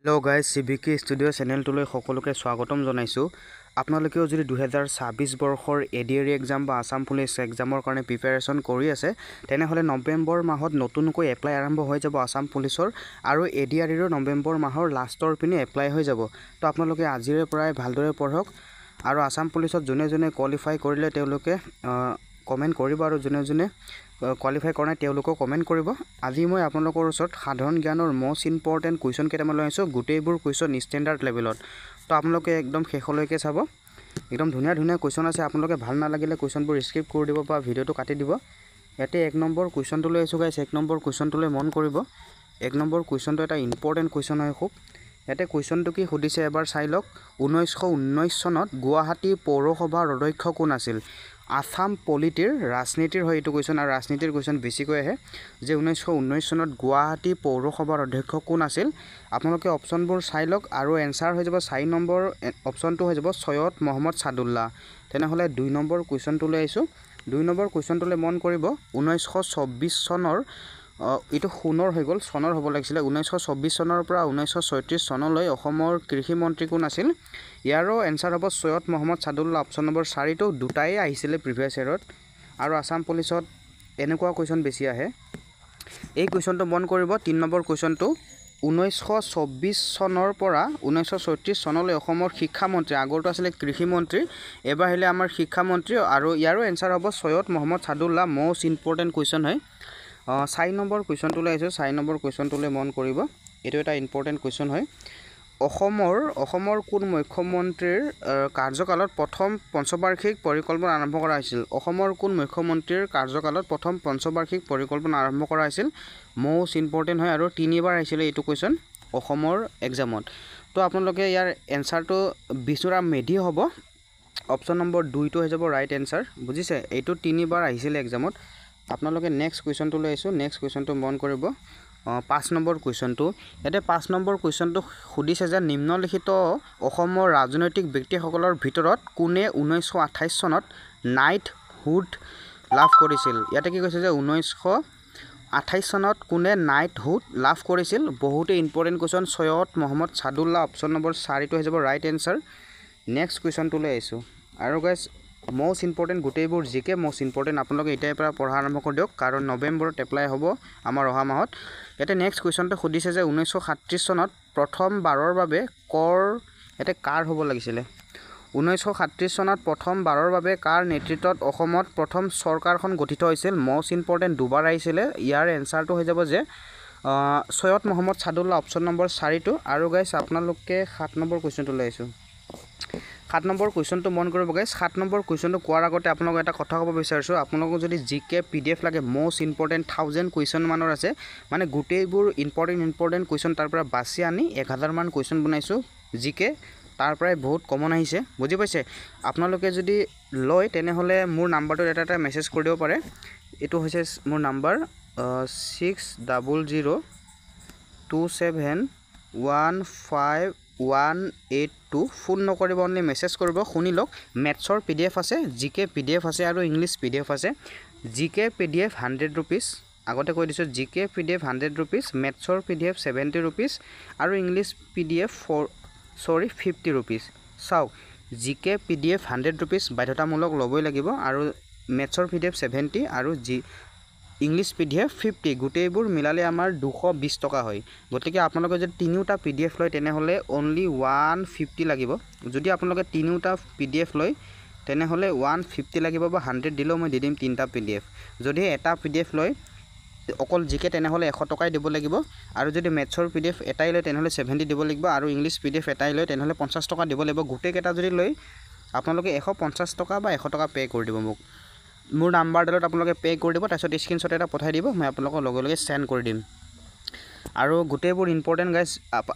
Hello guys CBK studio चेनेलटोলৈ সকলোকে স্বাগতম জনাইছো। আপোনালোকেও যদি 2026 বৰ্ষৰ ADR এক্সাম বা আসাম পুলিচ এক্সামৰ কাৰণে প্ৰিপাৰেচন কৰি আছে তেনেহলে নৱেম্বৰ মাহত নতুনকৈ এপ্লাই আৰম্ভ হৈ যাব আসাম পুলিচৰ আৰু ADR এৰ নৱেম্বৰ মাহৰ লাষ্টৰ পিনে এপ্লাই হৈ যাব। তো আপোনালোকে আজিৰে পৰাই ভালদৰে পঢ়ক আৰু আসাম পুলিচত যোনে যোনে কোৱালিফাই কৰিলে তেওঁলোকে কমেন্ট কৰিব আৰু যোনে যোনে কোৱালিফাই কৰা নাই তেওঁলোকক কমেন্ট কৰিব। আজি মই আপোনালোকৰ ওচৰত সাধাৰণ জ্ঞানৰ মোস্ট ইম্পৰ্টেন্ট কুৱেশ্যন কেইটামান লৈ আছো, গোটেইবোৰ কুৱেশ্যন ষ্টেণ্ডাৰ্ড লেভেলত। তো আপোনালোকে একদম শেষলৈকে চাব, একদম ধুনীয়া ধুনীয়া কুৱেশ্যন আছে। আপোনালোকে ভাল নালাগিলে কুৱেশ্যনবোৰ স্কিপ কৰি দিব বা ভিডিঅ'টো কাটি দিব। ইয়াতে 1 নম্বৰ কুৱেশ্যনটো লৈ আছো গাইছ। 1 নম্বৰ কুৱেশ্যনটোলৈ মন কৰিব। 1 নম্বৰ কুৱেশ্যনটো এটা ইম্পৰ্টেন্ট কুৱেশ্যন হয় খুব। ইয়াতে কুৱেশ্যনটো কি সুধিছে এবাৰ চাই লওক। 1919 চনত গুৱাহাটী পৌৰসভাৰ অধ্যক্ষ কোন আছিল? আসাম পলিটিৰ ৰাজনীতিৰ হয় এইটো কুৱেশ্যন, আৰু ৰাজনীতিৰ কুৱেশ্যন বেছিকৈ আহে যে 1919 চনত গুৱাহাটী পৌৰসভাৰ অধ্যক্ষ কোন আছিল। আপোনালোকে অপশ্যনবোৰ চাই লওক আৰু এনসাৰ হৈ যাব 4 নম্বৰ অপশ্যনটো হৈ যাব সৈয়দ মহম্মদ সাদুল্লাহ। তেনেহলে 2 নম্বৰ কুৱেশ্যনটোলৈ আহিছো। 2 নম্বৰ কুৱেশ্যনটোলৈ মন কৰিব। 1924 চনৰ এইটো সোণৰ হৈ গ'ল, চনৰ হ'ব লাগিছিলে। 1924 চনৰ পৰা 1936 চনলৈ অসমৰ কৃষি মন্ত্ৰী কোন আছিল? ইয়াৰো এনসাৰ হ'ব সৈয়দ মহম্মদ সাদুল্লাহ। অপশ্যন নম্বৰ 4 টো দুটাই আহিছিলে প্ৰিভিয়াছ ইয়াৰত, আৰু আসাম পুলিচত এনেকুৱা কুৱেশ্যন বেছি আহে। এই কুৱেশ্যনটো মন কৰিব। 3 নম্বৰ কুৱেশ্যনটো 1924 চনৰ পৰা 1936 চনলৈ অসমৰ শিক্ষামন্ত্ৰী, আগৰটো আছিলে কৃষি মন্ত্ৰী, এবাৰ আহিলে আমাৰ শিক্ষামন্ত্ৰী, আৰু ইয়াৰো এনসাৰ হ'ব Syed Mohammed Saadulla. Most important question হয়। 4 নম্বৰ কুৱেশ্যনটোলৈ আহিছো। 4 নম্বৰ কুৱেশ্যনটোলৈ মন কৰিব। এইটো এটা ইম্পৰ্টেন্ট কুৱেশ্যন হয়। অসমৰ কোন মুখ্যমন্ত্ৰীৰ কাৰ্যকালত প্ৰথম পঞ্চবাৰ্ষিক পৰিকল্পনা আৰম্ভ কৰা হৈছিল? অসমৰ কোন মুখ্যমন্ত্ৰীৰ কাৰ্যকালত প্ৰথম পঞ্চবাৰ্ষিক পৰিকল্পনা আৰম্ভ কৰা হৈছিল? মোস্ট ইম্পৰ্টেন্ট হয় আৰু 3 বাৰ আহিছিলে এইটো কুৱেশ্যন অসমৰ এক্সামত। তো আপোনালোকে ইয়াৰ এনসাৰটো বিষ্ণুৰাম মেধি হ'ব। অপশ্যন নম্বৰ 2 টো হৈ যাব ৰাইট এনসাৰ, বুজিছে? এইটো 3 বাৰ আহিছিলে এক্সামত। আপোনালোকে নেক্সট কুৱেশ্যনটো লৈ আহিছো। নেক্সট কুৱেশ্যনটো মন কৰিব। 5 নম্বৰ কুৱেশ্যনটো। ইয়াতে 5 নম্বৰ কুৱেশ্যনটো সুধিছে যে নিম্নলিখিত অসমৰ ৰাজনৈতিক ব্যক্তিসকলৰ ভিতৰত কোনে 1928 চনত নাইটহুড লাভ কৰিছিল? ইয়াতে কি কৈছে যে 1928 চনত কোনে নাইটহুড লাভ কৰিছিল? বহুতে important question, Syed Mohammed Saadulla. Option number 4 টো হৈ যাব ৰাইট এনসাৰ। নেক্সট কুৱেশ্যনটো লৈ আহিছো। আৰু গাইজ মোস্ট ইম্পৰ্টেন্ট গোটেইবোৰ জিকে মোস্ট ইম্পৰ্টেন্ট। আপোনালোকে এতিয়াৰ পৰা পঢ়া আৰম্ভ কৰি দিয়ক, কাৰণ নৱেম্বৰত এপ্লাই হ'ব আমাৰ অহা মাহত। ইয়াতে নেক্সট কুৱেশ্যনটো সুধিছে যে 1937 চনত প্ৰথমবাৰৰ বাবে ইয়াতে কাৰ হ'ব লাগিছিলে? 1937 চনত প্ৰথমবাৰৰ বাবে কাৰ নেতৃত্বত অসমত প্ৰথম চৰকাৰখন গঠিত হৈছিল? মোস্ট ইম্পৰ্টেন্ট দুবাৰ আহিছিলে। ইয়াৰ এনসাৰটো হৈ যাব যে সৈয়দ মহম্মদ সাদুল্লাহ। অপশ্যন নম্বৰ 4 টো। আৰু গাইজ আপোনালোকে 7 নম্বৰ কুৱেশ্যনটো লৈ আহিছো। 7 নম্বৰ কুৱেশ্যনটো মন কৰিব গাইজ। 7 নম্বৰ কুৱেশ্যনটো কোৱাৰ আগতে আপোনালোকক এটা কথা ক'ব বিচাৰিছো। আপোনালোকক যদি জিকে PDF লাগে, মোস্ট ইম্পৰ্টেন্ট 1000 কুৱেশ্যন মানৰ আছে, মানে গোটেইবোৰ ইম্পৰ্টেন্ট কুৱেশ্যন তাৰ পৰা বাছি আনি 1000 মান কুৱেশ্যন বনাইছো জিকে। তাৰ পৰাই বহুত কমন আহিছে, বুজি পাইছে? আপোনালোকে যদি লয় তেনেহলে মোৰ নাম্বাৰটোত এটা মেছেজ কৰি দিব পাৰে। এইটো হৈছে মোৰ নাম্বাৰ 600027158182। ফোন নকৰিব, অনলি মেছেজ কৰিব। শুনি লওক, মেথছৰ PDF আছে, জিকে PDF আছে আৰু ইংলিছ PDF আছে। জিকে PDF 100 rupees, আগতে কৈ দিছোঁ। জিকে PDF 100 rupees, মেথছৰ PDF 70 rupees আৰু ইংলিছ PDF 50 rupees। চাওক, জিকে PDF 100 rupees বাধ্যতামূলক ল'বই লাগিব, আৰু মেথছৰ PDF 70 আৰু ইংলিছ PDF 50, গোটেইবোৰ মিলালে আমাৰ 220 টকা হয়। গতিকে আপোনালোকে যদি তিনিওটা PDF লয় তেনেহলে অনলি 150 লাগিব। যদি আপোনালোকে তিনিওটা PDF লয় তেনেহলে 150 লাগিব, বা 100 দিলেও মই দি দিম 3টা PDF। যদি এটা PDF লয় অকল জিকে তেনেহলে 100 টকাই দিব লাগিব, আৰু যদি মেথছৰ PDF এটাই লয় তেনেহলে 70 দিব লাগিব, আৰু ইংলিছ PDF এটাই লয় তেনেহলে 50 টকা দিব লাগিব। গোটেইকেইটা যদি লয় আপোনালোকে 150 টকা বা 100 টকা পে কৰি দিব মোক। মোৰ নাম্বাৰডালত আপোনালোকে পে কৰি দিব, তাৰপিছত স্ক্ৰীনশ্বট এটা পঠাই দিব, মই আপোনালোকক লগে লগে চেণ্ড কৰি দিম। আৰু গোটেইবোৰ ইম্পৰ্টেন্ট গাইজ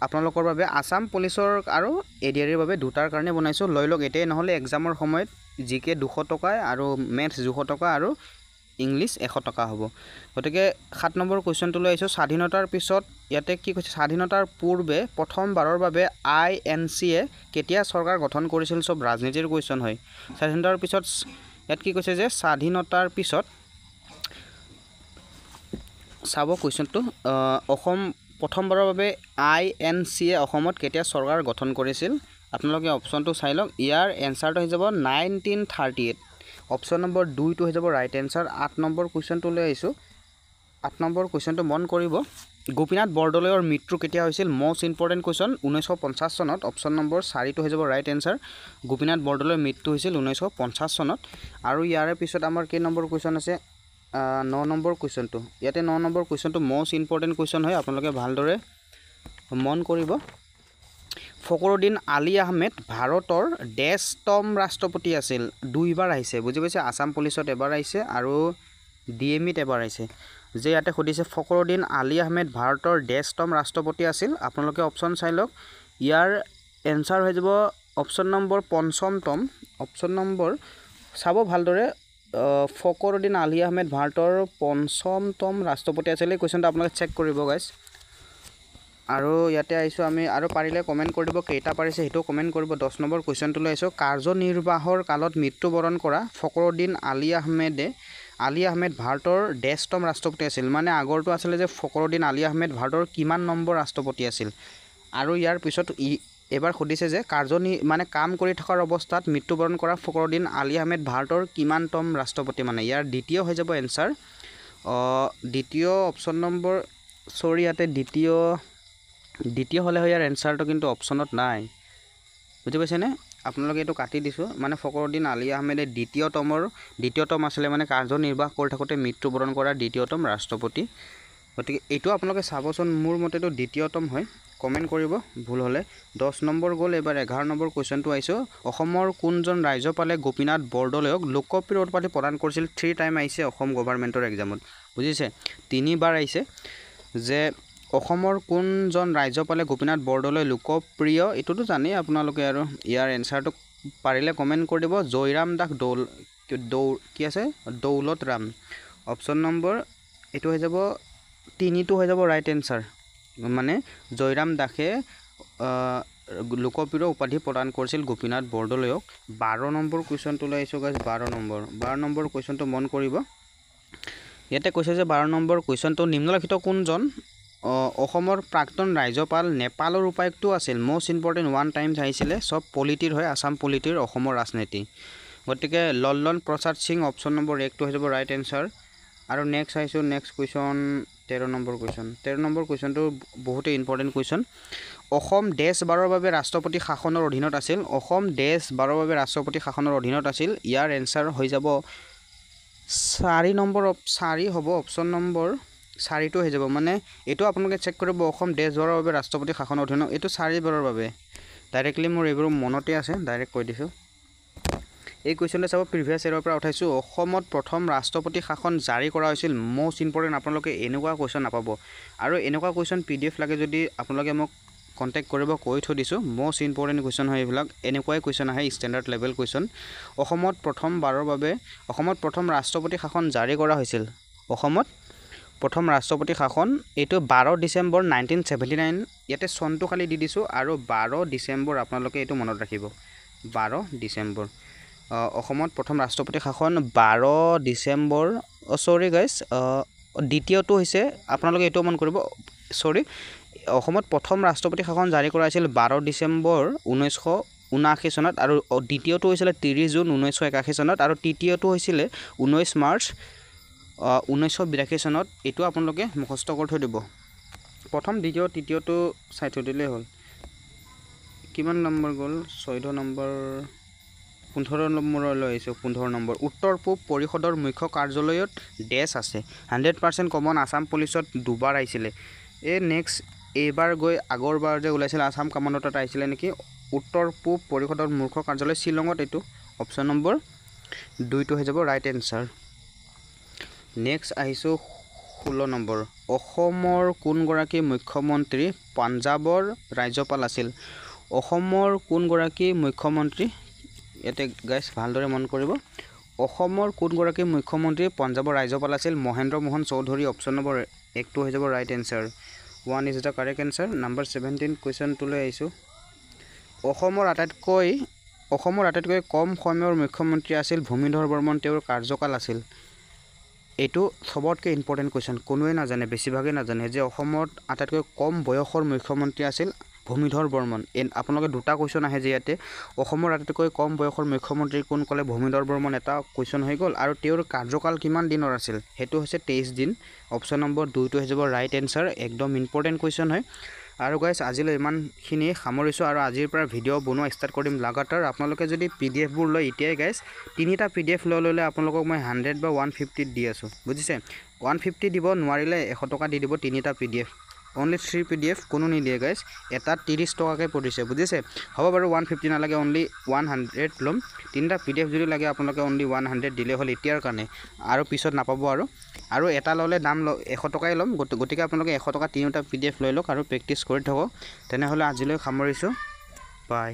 আপোনালোকৰ বাবে। আসাম পুলিচৰ আৰু ADR বাবে দুটাৰ কাৰণে বনাইছো, লৈ লওক এটাই, নহ'লে এক্সামৰ সময়ত জিকে 200 টকা আৰু মেথছ 200 টকা আৰু ইংলিছ 100 টকা হ'ব। গতিকে 7 নম্বৰ কুৱেশ্যনটো লৈ আহিছোঁ। স্বাধীনতাৰ পিছত ইয়াতে কি কৈছে? স্বাধীনতাৰ পূৰ্বে প্ৰথমবাৰৰ বাবে INC-এ কেতিয়া চৰকাৰ গঠন কৰিছিল? চব ৰাজনীতিৰ কুৱেশ্যন হয়। স্বাধীনতাৰ পিছত ইয়াত কি কৈছে যে স্বাধীনতাৰ পিছত চাব কুৱেশ্যনটো, অসম প্ৰথমবাৰৰ বাবে INC-এ অসমত কেতিয়া চৰকাৰ গঠন কৰিছিল আপোনালোকে অপশ্যনটো চাই লওক ইয়াৰ এনসাৰটো হৈ যাব 1938 অপশ্যন নম্বৰ 2 হৈ যাব ৰাইট এনসাৰ 8 নম্বৰ কোৱেশ্চনটো লৈ আহিছো 8 নম্বৰ কোৱেশ্চনটো মন কৰিব গোপীনাথ বৰদলৈৰ মৃত্যু কেতিয়া হৈছিল মোস্ট ইম্পৰ্টেন্ট কোৱেশ্চন 1950 চনত অপশ্যন নম্বৰ 4 হৈ যাব ৰাইট এনসাৰ গোপীনাথ বৰদলৈৰ মৃত্যু হৈছিল 1950 চনত আৰু ইয়াৰে পিছত আমাৰ কেই নম্বৰ কোৱেশ্চন আছে 9 নম্বৰ কোৱেশ্চনটো ইয়াতে 9 নম্বৰ কোৱেশ্চনটো মোস্ট ইম্পৰ্টেন্ট কোৱেশ্চন হয় আপোনালোকে ভালদৰে মন কৰিব ফখৰুদ্দিন আলী আহমেদ ভাৰতৰ ডেছতম ৰাষ্ট্ৰপতি আছিল দুইবাৰ আহিছে বুজি পাইছে আসাম পুলিচত এবাৰ আহিছে আৰু ডিএমইত এবাৰ আহিছে যে ইয়াতে খুদিছে ফখৰুদ্দিন আলী আহমেদ ভাৰতৰ ডেছতম ৰাষ্ট্ৰপতি আছিল আপোনালোকে অপশ্যন চাই লওক ইয়াৰ এনসাৰ হৈ যাব অপশ্যন নম্বৰ পঞ্চমতম অপশ্যন নম্বৰ চাব ভালদৰে ফখৰুদ্দিন আলী আহমেদ ভাৰতৰ পঞ্চমতম ৰাষ্ট্ৰপতি আছিল এই কোৱেশ্চনটো আপোনালোকে চেক কৰিব গাইস আৰু ইয়াতে আইছো আমি আৰু পাৰিলে কমেন্ট কৰিব কেইটা পাৰিছে হেটো কমেন্ট কৰিব 10 নম্বৰ কোৱেশ্চনটো লৈ আইছো কাৰ্যনিৰ্বাহৰ কালত মৃত্যুবৰণ কৰা ফখৰুদ্দিন আলী আহমেদ ভাৰতৰ ডেছতম ৰাষ্ট্ৰপতি আছিল মানে আগৰটো আছিল যে ফখৰুদ্দিন আলী আহমেদ ভাৰতৰ কিমান নম্বৰ ৰাষ্ট্ৰপতি আছিল আৰু ইয়াৰ পিছত এবাৰ খুদিছে যে মানে কাম কৰি থকাৰ অৱস্থাত মৃত্যুবৰণ কৰা ফখৰুদ্দিন আলী আহমেদ ভাৰতৰ কিমানতম ৰাষ্ট্ৰপতি মানে ইয়াৰ দ্বিতীয় হৈ যাব এনসাৰ দ্বিতীয় অপশ্যন নম্বৰ সৰি ইয়াতে দ্বিতীয় হলে ইয়াৰ এনসাৰটো কিন্তু অপশ্যনত নাই বুজি পাইছেনে আপোনালোকে এটো কাটি দিছো মানে ফখৰুদ্দিন আলী আহমেদে দ্বিতীয়তম আছিল মানে কাৰ্যনিৰ্বাহ কৰি থাকোতে মৃত্যুবৰণ কৰা দ্বিতীয়তম ৰাষ্ট্ৰপতি গতিকে এটো আপোনালোকে চাবচোন মোৰ মতেটো দ্বিতীয়তম হয় কমেন্ট কৰিব ভুল হলে 10 নম্বৰ গল এবাৰ 11 নম্বৰ কোৱেশ্চনটো আইছো অসমৰ কোনজন ৰাজ্যপালে গোপীনাথ বৰদলৈক লোকপ্ৰিয় উপাধি প্ৰদান কৰিছিল 3 টাইম আইছে অসম গভৰ্ণমেন্টৰ এক্সামত বুজিছে 3 বাৰ আইছে যে অসমৰ কোনজন ৰাজ্যপালে গোপীনাথ বৰদলৈ লোকপ্ৰিয় এটোটো জানেই আপোনালোকে আৰু ইয়াৰ এনসাৰটো পাৰিলে কমেন্ট কৰি দিব জয়ৰাম দাস কি আছে দৌলত ৰাম অপশ্যন নম্বৰ এটো হৈ যাব 3টো হৈ যাব ৰাইট এনসাৰ মানে জয়ৰাম দাসে লোকপ্ৰিয় উপাধি প্ৰদান কৰিছিল গোপীনাথ বৰদলৈক 12 নম্বৰ কোৱেশ্চনটো লৈ আইছো গাইস 12 নম্বৰ কোৱেশ্চনটো মন কৰিব ইয়াতে কৈছে যে 12 নম্বৰ কোৱেশ্চনটো নিম্নলিখিত কোনজন অসমৰ প্ৰাক্তন ৰাজ্যপাল নেপালৰ উপায়ুক্ত আছিল মোস্ট ইম্পৰ্টেন্ট ওৱান টাইমছ আহিছিলে সব পলিটিৰ হয় আসাম পলিটিৰ অসমৰ ৰাজনীতি গতিকে লল্লন প্ৰসাদ সিং অপশ্যন নম্বৰ 1 টো হৈ যাব ৰাইট এনসাৰ আৰু নেক্সট আইছো নেক্সট কোৱেশ্চন 13 নম্বৰ কোৱেশ্চনটো বহুতে ইম্পৰ্টেন্ট কোৱেশ্চন অসম দেশ বাৰৰ বাবে ৰাষ্ট্ৰপতি শাসনৰ অধীনত আছিল অসম দেশ বাৰৰ বাবে ৰাষ্ট্ৰপতি শাসনৰ অধীনত আছিল ইয়াৰ এনসাৰ হৈ যাব 4 নম্বৰ 4 হ'ব অপশ্যন নম্বৰ 4টো হৈ যাব মানে এটো আপোনালোকে চেক কৰিব অসম দেশ বাৰৰ বাবে ৰাষ্ট্ৰপতি শাসনৰ অধীনত এটো 4 বাৰৰ বাবে ডাইৰেক্টলি মোৰ এইবোৰ মনতে আছে ডাইৰেক্ট কৈ দিছো এই কোৱেশ্চনটো চাব প্ৰিভিয়াস ইয়াৰৰ পৰা উঠাইছো অসমত প্ৰথম ৰাষ্ট্ৰপতি শাসন জাৰি কৰা হৈছিল মোস্ট ইম্পৰ্টেন্ট আপোনালোকে এনেকুৱা কোৱেশ্চন নাপাব আৰু এনেকুৱা কোৱেশ্চন PDF লাগে যদি আপোনালোকে মোক কন্টাক্ট কৰিব কৈ থৈ দিছো মোস্ট ইম্পৰ্টেন্ট কোৱেশ্চন হয় এইবিলাক এনেকুৱাই কোৱেশ্চন আহে ষ্টেণ্ডাৰ্ড লেভেল কোৱেশ্চন অসমত প্ৰথম ৰাষ্ট্ৰপতি শাসন জাৰি কৰা হৈছিল অসমত প্ৰথম ৰাষ্ট্ৰপতি শাসন এটো 12 ডিসেম্বৰ 1979 ইয়াতে সনটো খালি দি দিছো আৰু 12 ডিসেম্বৰ আপোনালোকে এটো মনত ৰাখিব 12 ডিসেম্বৰ অসমত প্ৰথম ৰাষ্ট্ৰপতি শাসন 12 ডিসেম্বৰ সৰি গাইস দ্বিতীয়টো হৈছে আপোনালোকে এটো মন কৰিব সৰি অসমত প্ৰথম ৰাষ্ট্ৰপতি শাসন জাৰি কৰা হৈছিল 12 ডিসেম্বৰ 1979 চনত আৰু দ্বিতীয়টো হৈছিল 30 জুন 1981 চনত আৰু তৃতীয়টো হৈছিল 19 মাৰ্চ 1982 চনত এটো আপোনালোকে মুখস্থ কৰি থৈ দিব প্ৰথম দ্বিতীয় তৃতীয়টো চাই থৈ দিলে হ'ল কিমান নম্বৰ গল 14 নম্বৰ 15 নম্বৰলৈ আহিছো 15 নম্বৰ উত্তৰ পূব পৰিষদৰ মুখ্য কাৰ্যালয়ত ডেছ আছে 100% কমন আসাম পুলিচত দুবাৰ আহিছিলে এ নেক্সট এবাৰ গৈ আগৰবাৰ যে ওলাইছিল আসাম কমাণ্ডত আহিছিলে নেকি উত্তৰ পূব পৰিষদৰ মুখ্য কাৰ্যালয় শিলঙত এটো অপশ্যন নম্বৰ 2 টো হৈ যাব ৰাইট এনসাৰ নেক্সট আহিছো 16 নম্বৰ অসমৰ কোন গৰাকী মুখ্যমন্ত্ৰী পাঞ্জাবৰ ৰাজ্যপাল আছিল অসমৰ কোন গৰাকী মুখ্যমন্ত্ৰী এতে গাইস ভালদৰে মন কৰিব অসমৰ কোন গৰাকী মুখ্যমন্ত্ৰী পাঞ্জাবৰ ৰাজ্যপাল আছিল মহেন্দ্ৰ মোহন চৌধুৰী অপশ্যন নম্বৰ 1 টো হৈ যাব right answer 1 is the correct answer number 17 question to লৈ আইছো অসমৰ আটাইতকৈ কম সময়ৰ মুখ্যমন্ত্ৰী আছিল ভূমিধৰ বৰ্মন তেওঁৰ কাৰ্যকাল আছিল এইটো সবতকৈ ইম্পৰ্টেণ্ট কুৱেশ্যন, কোনোৱে নাজানে, বেছিভাগেই নাজানে যে অসমত আটাইতকৈ কম বয়সৰ মুখ্যমন্ত্ৰী আছিল ভূমিধৰ বৰ্মন। আপোনালোকে দুটা কুৱেশ্যন আহে যে ইয়াতে অসমৰ আটাইতকৈ কম বয়সৰ মুখ্যমন্ত্ৰী কোন ক'লে ভূমিধৰ বৰ্মন এটা কুৱেশ্যন হৈ গ'ল, আৰু তেওঁৰ কাৰ্যকাল কিমান দিনৰ আছিল সেইটো হৈছে 23 দিন। অপশ্যন নম্বৰ 2টো হৈ যাব ৰাইট এনচাৰ, একদম ইম্পৰ্টেণ্ট কুৱেশ্যন হয়। আৰু গাইজ আজিলৈ ইমানখিনি সামৰিছোঁ, আৰু আজিৰ পৰা ভিডিঅ' বনোৱা ষ্টাৰ্ট কৰিম লাগাতাৰ। আপোনালোকে যদি PDFবোৰ লয় এতিয়াই গাইজ 3টা PDF লৈ ল'লে আপোনালোকক মই 100 বা 150 দি আছোঁ, বুজিছে। 150 দিব নোৱাৰিলে 100 টকা দি দিব 3টা PDF, অনলি 3 PDF কোনো নিদিয়ে গাইজ, এটাত 30 টকাকৈ পৰিছে, বুজিছে। হ'ব বাৰু 150 নালাগে, অনলি 100 ল'ম। 3টা PDF যদি লাগে আপোনালোকে অনলি 100 দিলে হ'ল এতিয়াৰ কাৰণে, আৰু পিছত নাপাব। আৰু এটা ল'লে দাম 100 টকাই ল'ম, গতিকে আপোনালোকে 100 টকা 3টা PDF লৈ লওক আৰু প্ৰেক্টিছ কৰি থাকক। তেনেহ'লে আজিলৈ সামৰিছোঁ, বাই।